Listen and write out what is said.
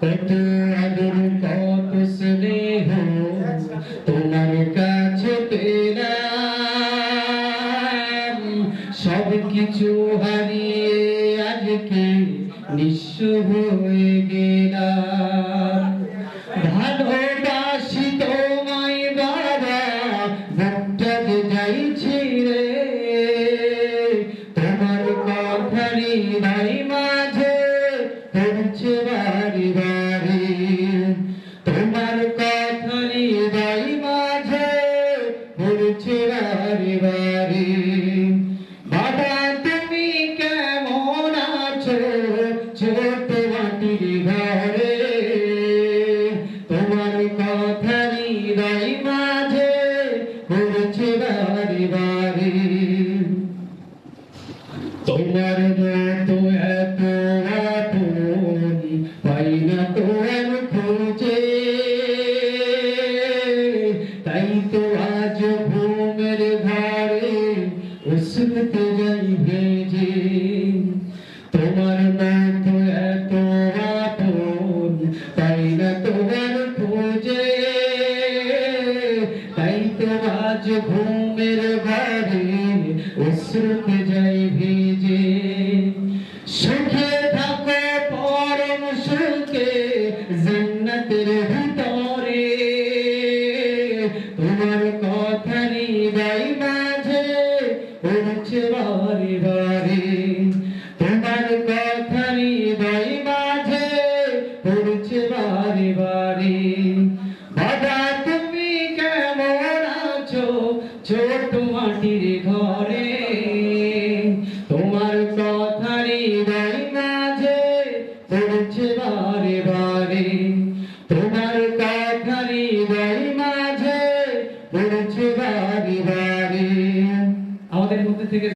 কত আদর কত স্নেহ তোমার কাছে পেলাম, সব কিছু হারিয়ে আজকে নিঃস্ব হয়ে গেলাম। ভালোবাসি তোমায় বাবা, বুকটা যে যাইছি রে, তোমার কথা হৃদয় মাঝে পড়ছে বাড়ি বাড়ি, তোমার কথা হৃদয় মাঝে পড়ছে বাড়ি বাড়ি। বাবা তুমি কেমন আছো ছোট মাটির ঘরে, তোমার কথা হৃদয় মাঝে পড়ছে বাড়ি বাড়ি। তোমার মতো এত আপন পাই না তো আর খুঁজে, তাই তো আজ ঘুমের ঘরে অশ্রুতে যাই ভেজে। তোমার মতো এত আপন পাই না তো আর খুঁজে, তাই তো আজ ঘুমের ঘরে অশ্রুতে যাই ভেজে। সুখে থাকো পরম সুখে জান্নাতের ভিতরে, তোমার কথা হৃদয় মাঝে পড়ছে বারে বারে, তোমার কথা হৃদয় মাঝে পড়ছে বারে বারে। বাবা তুমি কেমন আছো ছোট মাটির ঘরে, তোমার কথা হৃদয় মাঝে পড়ছে বারে বারে, তোমার কথা হৃদয় মাঝে পড়ছে বারে বারে। আমাদের মধ্যে থেকে